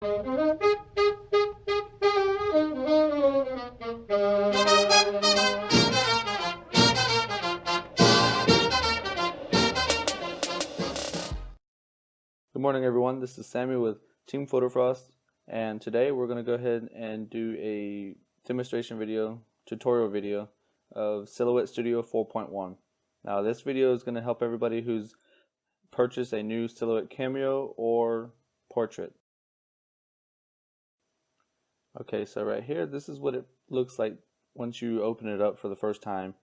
Good morning, everyone. This is Samuel with Team PhotoFrost, and today we're going to go ahead and do a demonstration video, tutorial video of Silhouette Studio 4.1. Now, this video is going to help everybody who's purchased a new Silhouette Cameo or Portrait. Okay, so right here, this is what it looks like once you open it up for the first time.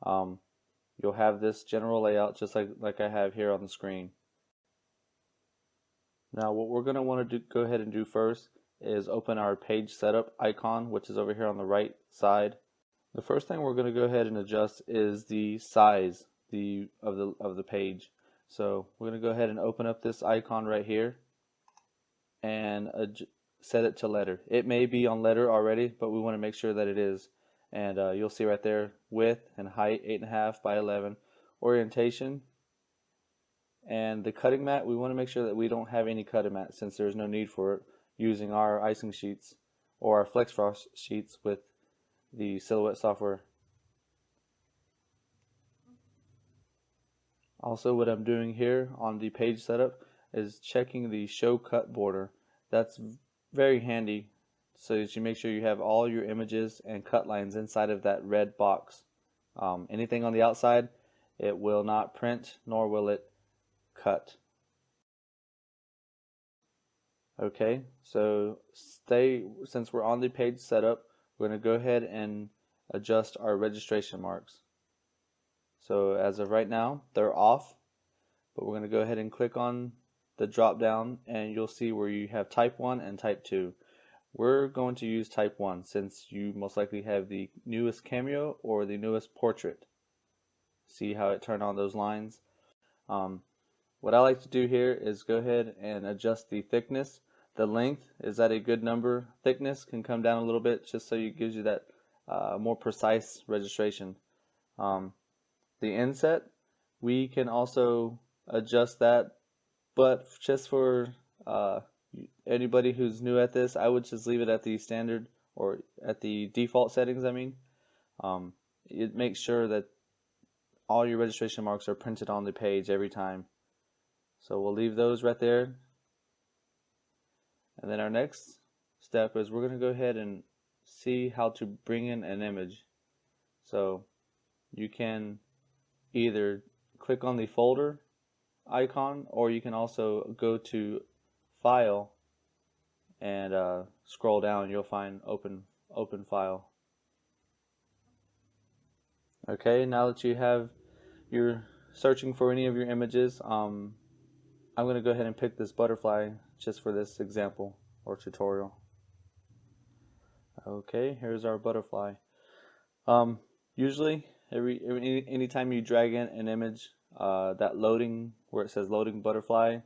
You'll have this general layout just like I have here on the screen. Now what we're going to want to go ahead and do first is open our page setup icon, which is over here on the right side. The first thing we're going to go ahead and adjust is the size of the page. So we're going to go ahead and open up this icon right here and set it to letter. It may be on letter already, but we want to make sure that it is. And you'll see right there, width and height 8.5 by 11, orientation. And the cutting mat, we want to make sure that we don't have any cutting mat since there's no need for it, using our Icing sheets or our FlexFrost sheets with the Silhouette software. Also, what I'm doing here on the page setup is checking the show cut border. That's very handy so that you make sure you have all your images and cut lines inside of that red box. Anything on the outside, it will not print, nor will it cut. Okay, so since we're on the page setup, we're going to go ahead and adjust our registration marks. So as of right now, they're off, but we're going to go ahead and click on the drop down and you'll see where you have type 1 and type 2. We're going to use type 1 since you most likely have the newest Cameo or the newest Portrait. See how it turned on those lines? What I like to do here is go ahead and adjust the thickness. The length is at a good number. Thickness can come down a little bit just so it gives you that more precise registration. The inset, we can also adjust that, but just for anybody who's new at this, I would just leave it at the standard or at the default settings. It makes sure that all your registration marks are printed on the page every time. So we'll leave those right there. And then our next step is we're going to go ahead and see how to bring in an image. So you can either click on the folder icon, or you can also go to File and scroll down. You'll find Open File. Okay, now that you're searching for any of your images, I'm going to go ahead and pick this butterfly just for this example or tutorial. Okay, here's our butterfly. Usually, anytime you drag in an image, that loading, where it says loading butterfly,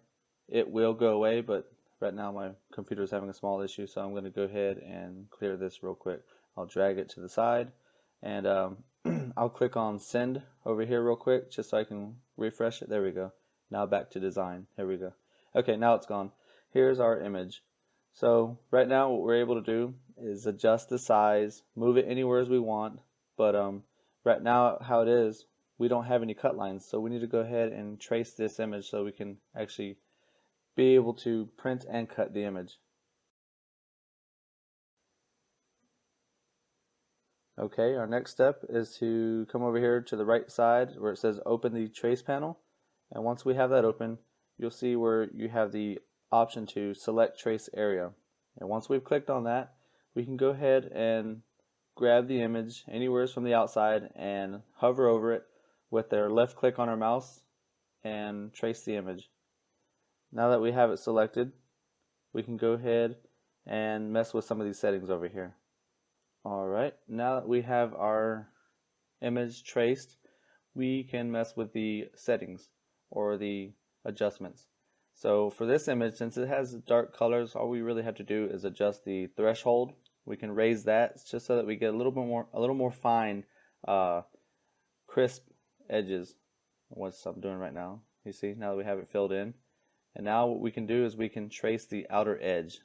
it will go away, but right now my computer is having a small issue, so I'm going to go ahead and clear this real quick. I'll drag it to the side, and I'll click on send over here real quick just so I can refresh it. There we go. Now back to design. Here we go. Okay, now it's gone. Here's our image. So right now what we're able to do is adjust the size, move it anywhere as we want, but right now how it is, we don't have any cut lines, so we need to go ahead and trace this image so we can actually be able to print and cut the image. Okay, our next step is to come over here to the right side where it says open the trace panel. And once we have that open, you'll see where you have the option to select trace area. And once we've clicked on that, we can go ahead and grab the image anywhere from the outside and hover over it with our left click on our mouse and trace the image. Now that we have it selected, we can go ahead and mess with some of these settings over here. Alright, now that we have our image traced, we can mess with the settings or the adjustments. So for this image, since it has dark colors, all we really have to do is adjust the threshold. We can raise that just so that we get a little more fine, crisp edges. What's I'm doing right now? You see, now that we have it filled in, and now what we can do is we can trace the outer edge.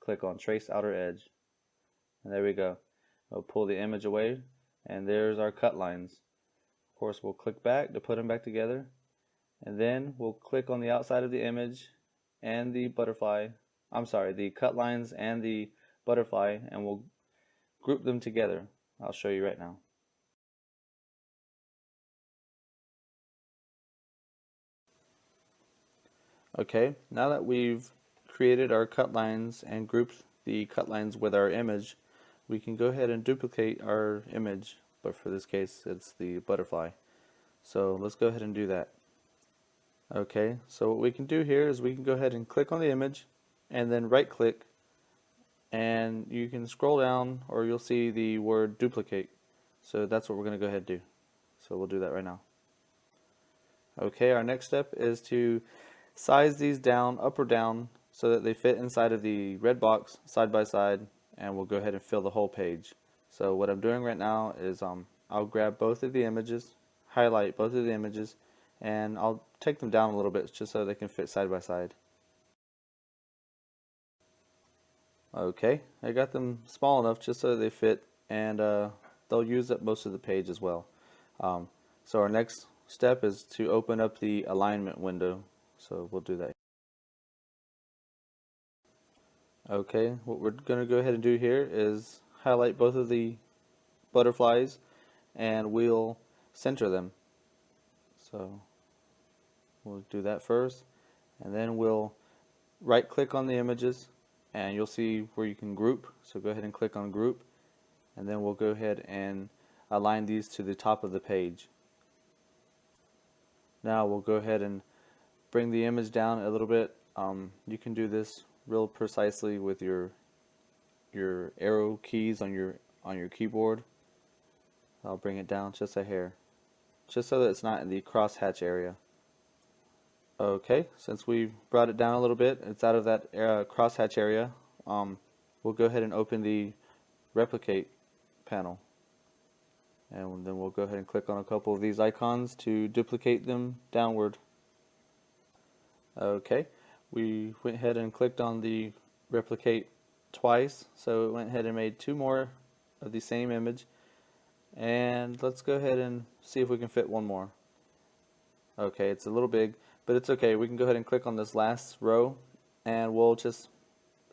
click on Trace Outer Edge. And there we go. We'll pull the image away, and there's our cut lines. Of course, we'll click back to put them back together, and then we'll click on the outside of the image and the butterfly. The cut lines and the butterfly, and we'll group them together. I'll show you right now. Okay, now that we've created our cut lines and grouped the cut lines with our image, we can go ahead and duplicate our image, but for this case it's the butterfly. So let's go ahead and do that. Okay, so what we can do here is we can go ahead and click on the image and then right click, and you can scroll down or you'll see the word duplicate. So that's what we're going to go ahead and do. So we'll do that right now. Okay, our next step is to size these down, up or down, so that they fit inside of the red box side by side, and we'll go ahead and fill the whole page. So what I'm doing right now is I'll grab both of the images, highlight both of the images, and I'll take them down a little bit just so they can fit side by side. Okay, I got them small enough just so they fit, and they'll use up most of the page as well. So our next step is to open up the alignment window. So we'll do that. Okay, what we're going to go ahead and do here is highlight both of the butterflies, and we'll center them. So we'll do that first, and then we'll right click on the images, and you'll see where you can group. So go ahead and click on group, and then we'll go ahead and align these to the top of the page. Now we'll go ahead and bring the image down a little bit. You can do this real precisely with your arrow keys on your keyboard. I'll bring it down just a hair, just so that it's not in the crosshatch area. Okay, since we brought it down a little bit, it's out of that crosshatch area. We'll go ahead and open the replicate panel, and then we'll go ahead and click on a couple of these icons to duplicate them downward. Okay, we went ahead and clicked on the replicate twice, so it went ahead and made two more of the same image, and let's go ahead and see if we can fit one more. Okay, it's a little big, but it's okay. We can go ahead and click on this last row, and we'll just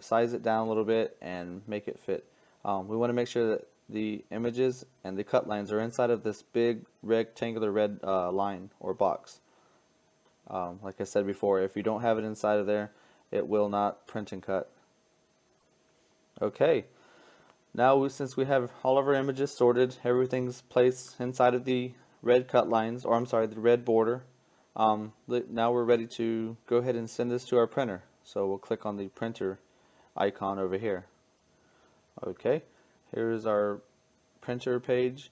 size it down a little bit and make it fit. We want to make sure that the images and the cut lines are inside of this big rectangular red line or box. Like I said before, if you don't have it inside of there, it will not print and cut. Okay, now since we have all of our images sorted, everything's placed inside of the red cut lines, or the red border. Now we're ready to go ahead and send this to our printer. So we'll click on the printer icon over here. Okay, here's our printer page.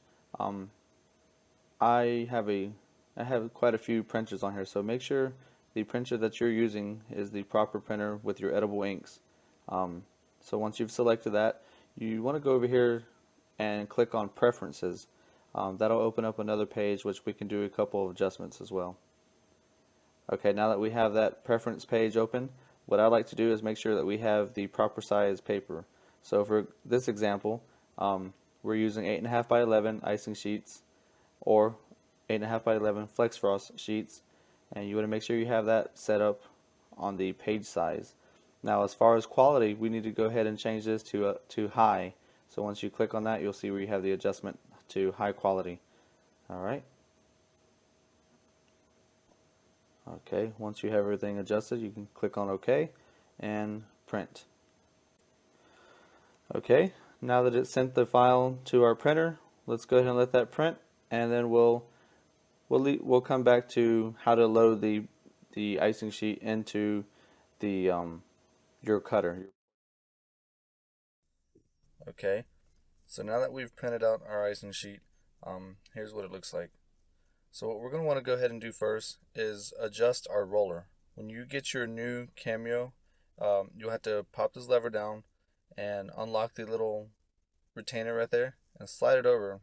I have quite a few printers on here, so make sure the printer that you're using is the proper printer with your edible inks. So once you've selected that, you want to go over here and click on Preferences. That'll open up another page which we can do a couple of adjustments as well. Okay, now that we have that preference page open, what I like to do is make sure that we have the proper size paper. So for this example, we're using 8.5 by 11 icing sheets, or 8.5 by 11 FlexFrost sheets, and you want to make sure you have that set up on the page size. Now as far as quality, we need to go ahead and change this to high. So once you click on that, you'll see where you have the adjustment to high quality. Alright. Okay, once you have everything adjusted, you can click on OK and print. Okay, now that it's sent the file to our printer, let's go ahead and let that print, and then we'll come back to how to load the icing sheet into the your cutter. Okay, so now that we've printed out our icing sheet, here's what it looks like. So what we're going to want to go ahead and do first is adjust our roller. When you get your new Cameo, you'll have to pop this lever down and unlock the little retainer right there and slide it over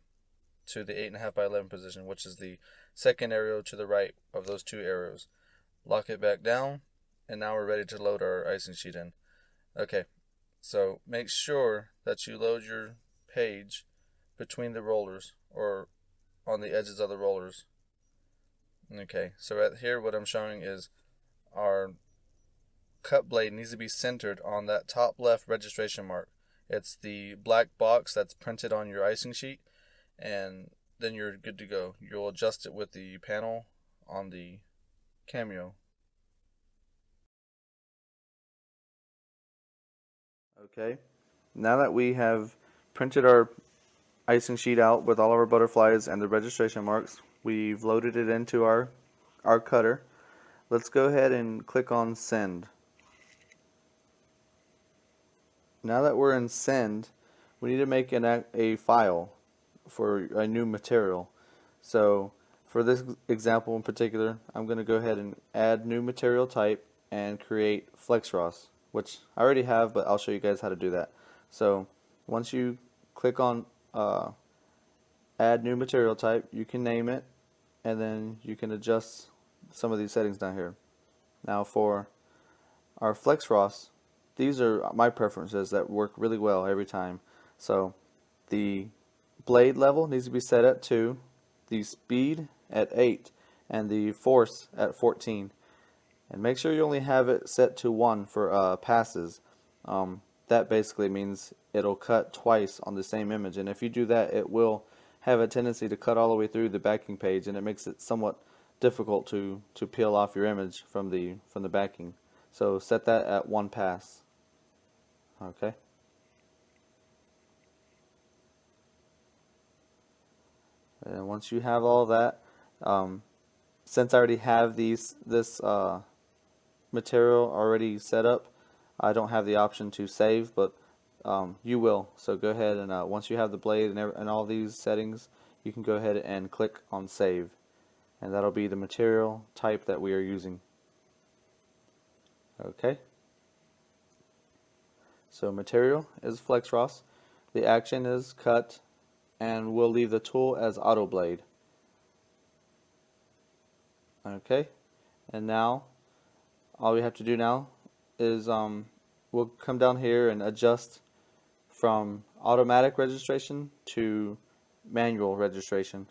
to the 8.5 by 11 position, which is the second arrow to the right of those two arrows. Lock it back down, and now we're ready to load our icing sheet in. Okay, So make sure that you load your page between the rollers or on the edges of the rollers. Okay, so right here what I'm showing is our cut blade needs to be centered on that top left registration mark. It's the black box that's printed on your icing sheet, and then you're good to go. You'll adjust it with the panel on the Cameo. Okay, now that we have printed our icing sheet out with all of our butterflies and the registration marks, we've loaded it into our cutter. Let's go ahead and click on send. Now that we're in send, we need to make a file for a new material. So for this example in particular, I'm going to go ahead and add new material type and create FlexFrost, which I already have, but I'll show you guys how to do that. So once you click on add new material type, you can name it, and then you can adjust some of these settings down here. Now for our FlexFrost, these are my preferences that work really well every time. So the blade level needs to be set at 2, the speed at 8, and the force at 14. And make sure you only have it set to 1 for passes. That basically means it'll cut twice on the same image, and if you do that, it will have a tendency to cut all the way through the backing page, and it makes it somewhat difficult to peel off your image from the backing. So set that at 1 pass. Okay. And once you have all that, since I already have this material already set up, I don't have the option to save, but you will. So go ahead and once you have the blade and all these settings, you can go ahead and click on save, and that'll be the material type that we are using. Okay. So material is FlexFrost, the action is cut, and we'll leave the tool as auto blade. Okay, and now all we have to do now is we'll come down here and adjust from automatic registration to manual registration.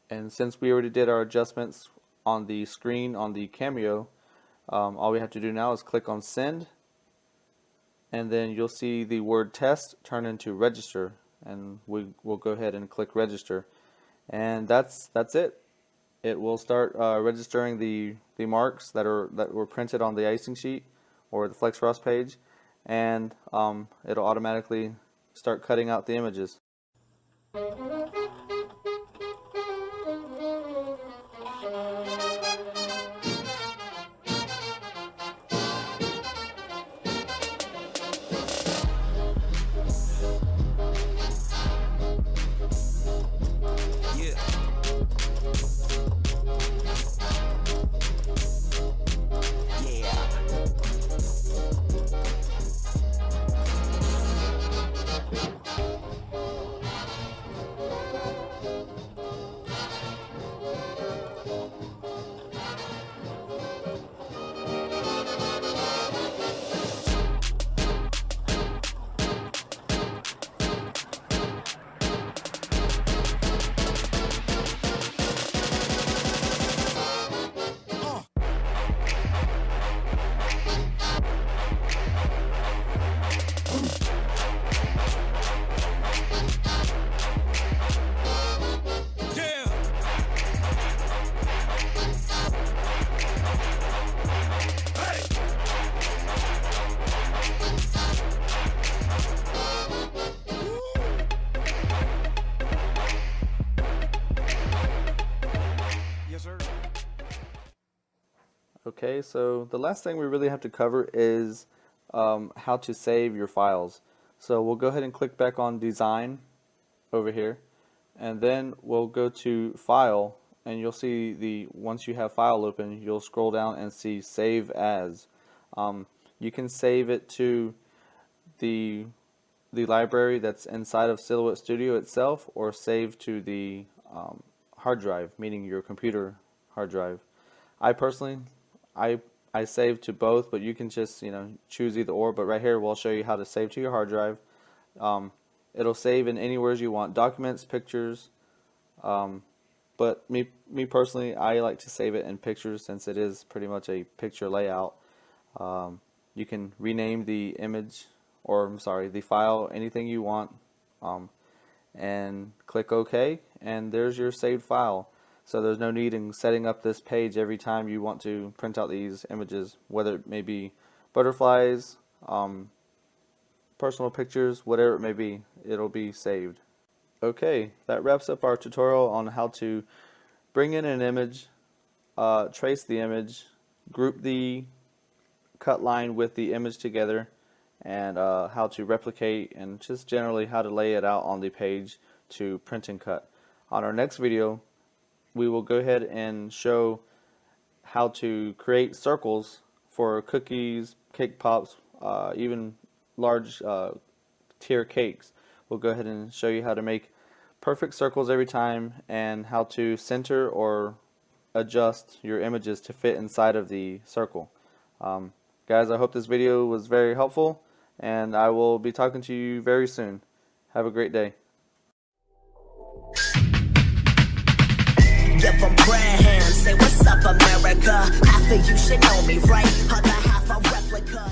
And since we already did our adjustments on the screen on the Cameo, all we have to do now is click on send, and then you'll see the word test turn into register, and we'll go ahead and click register, and that's it. It will start registering the marks that were printed on the icing sheet or the FlexFrost page, and it'll automatically start cutting out the images. Okay, so the last thing we really have to cover is how to save your files. So we'll go ahead and click back on Design over here, and then we'll go to File, and you'll see once you have File open, you'll scroll down and see Save As. You can save it to the library that's inside of Silhouette Studio itself, or save to the hard drive, meaning your computer hard drive. I personally, I save to both, but you can just choose either or. But right here, we'll show you how to save to your hard drive. It'll save in anywhere you want, documents, pictures. But me personally, I like to save it in pictures since it is pretty much a picture layout. You can rename the image, or I'm sorry, the file, anything you want, and click OK, and there's your saved file. So there's no need in setting up this page every time you want to print out these images, whether it may be butterflies, personal pictures, whatever it may be, it'll be saved. Okay, that wraps up our tutorial on how to bring in an image, trace the image, group the cut line with the image together, and how to replicate, and just generally how to lay it out on the page to print and cut. On our next video, we will go ahead and show how to create circles for cookies, cake pops, even large tier cakes. We'll go ahead and show you how to make perfect circles every time, and how to center or adjust your images to fit inside of the circle. Guys, I hope this video was very helpful, and I will be talking to you very soon. Have a great day. Give 'em prayer hands, say what's up America. Half of you should know me, right? Other half a replica.